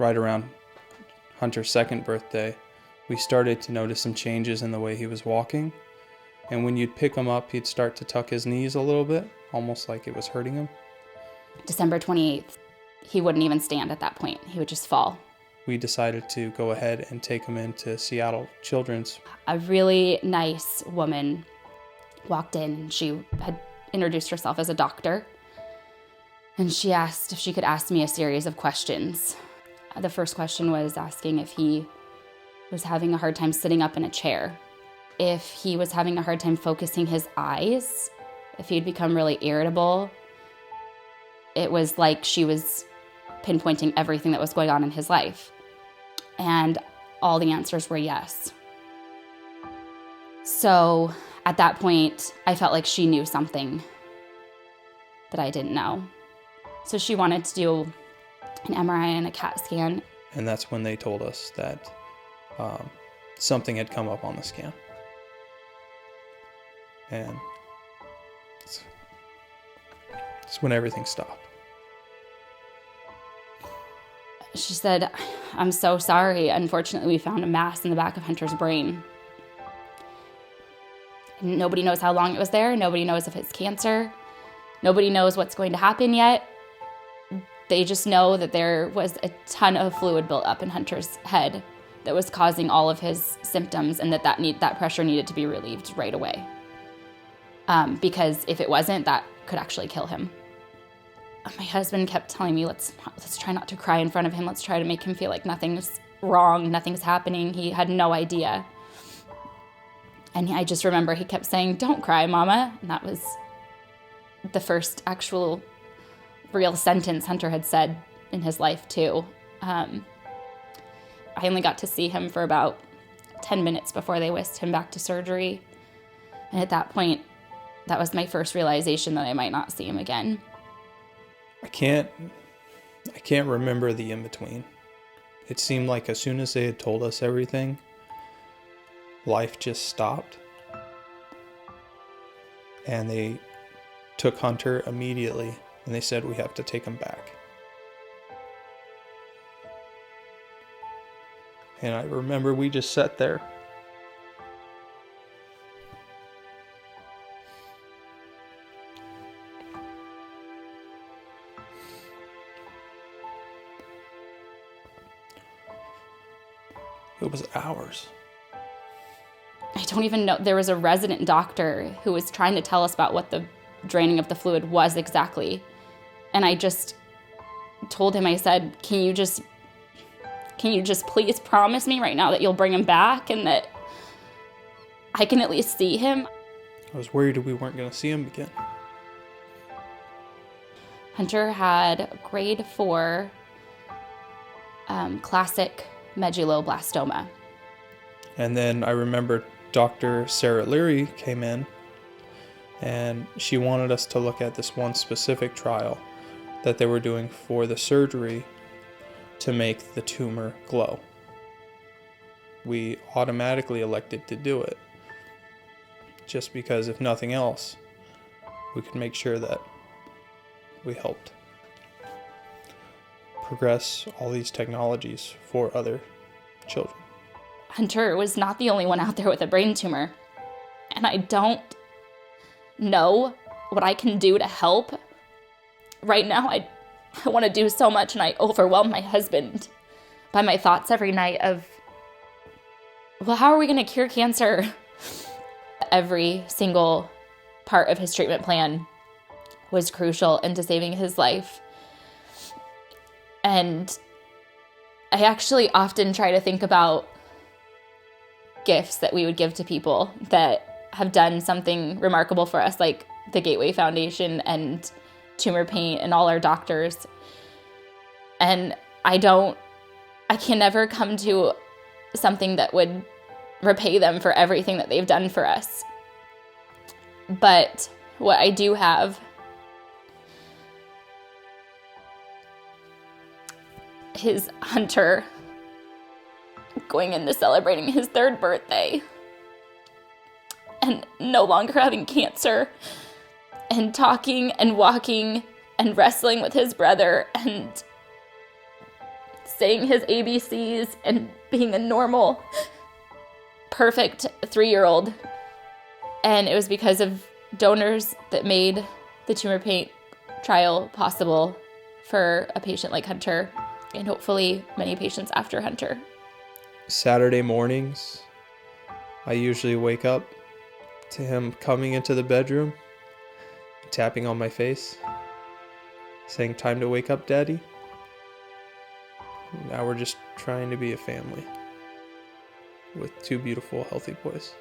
right around Hunter's second birthday, we started to notice some changes in the way he was walking. And when you'd pick him up, he'd start to tuck his knees a little bit, almost like it was hurting him. December 28th, he wouldn't even stand at that point. He would just fall. We decided to go ahead and take him into Seattle Children's. A really nice woman walked in, and she had introduced herself as a doctor. And she asked if she could ask me a series of questions. The first question was asking if he was having a hard time sitting up in a chair, if he was having a hard time focusing his eyes, if he'd become really irritable. It was like she was pinpointing everything that was going on in his life. And all the answers were yes. So at that point, I felt like she knew something that I didn't know. So she wanted to do an MRI and a CAT scan. And that's when they told us that something had come up on the scan. And it's when everything stopped. She said, "I'm so sorry. Unfortunately, we found a mass in the back of Hunter's brain. Nobody knows how long it was there. Nobody knows if it's cancer. Nobody knows what's going to happen yet. They just know that there was a ton of fluid built up in Hunter's head that was causing all of his symptoms, and that pressure needed to be relieved right away. Because if it wasn't, that could actually kill him." My husband kept telling me, let's try not to cry in front of him. Let's try to make him feel like nothing's wrong, nothing's happening. He had no idea. And I just remember he kept saying, "Don't cry, Mama." And that was the first actual real sentence Hunter had said in his life, too. I only got to see him for about 10 minutes before they whisked him back to surgery. And at that point, that was my first realization that I might not see him again. I can't remember the in-between. It seemed like as soon as they had told us everything, life just stopped. And they took Hunter immediately, and they said, "We have to take him back." And I remember we just sat there. It was hours. I don't even know. There was a resident doctor who was trying to tell us about what the draining of the fluid was exactly. And I just told him, I said, can you just please promise me right now that you'll bring him back and that I can at least see him? I was worried we weren't going to see him again. Hunter had grade 4 classic medulloblastoma. And then I remember Dr. Sarah Leary came in, and she wanted us to look at this one specific trial that they were doing for the surgery to make the tumor glow. We automatically elected to do it, just because if nothing else, we could make sure that we helped progress all these technologies for other children. Hunter was not the only one out there with a brain tumor, and I don't know what I can do to help. Right now, I want to do so much, and I overwhelm my husband by my thoughts every night of, well, how are we going to cure cancer? Every single part of his treatment plan was crucial into saving his life. And I actually often try to think about gifts that we would give to people that have done something remarkable for us, like the Gateway Foundation and Tumor Paint and all our doctors. And I can never come to something that would repay them for everything that they've done for us. But what I do have is Hunter going into celebrating his 3rd birthday and no longer having cancer and talking and walking and wrestling with his brother and saying his ABCs and being a normal, perfect 3-year-old. And it was because of donors that made the tumor paint trial possible for a patient like Hunter, and hopefully many patients after Hunter. Saturday mornings, I usually wake up to him coming into the bedroom, tapping on my face, saying, "Time to wake up, Daddy." Now we're just trying to be a family with 2 beautiful, healthy boys.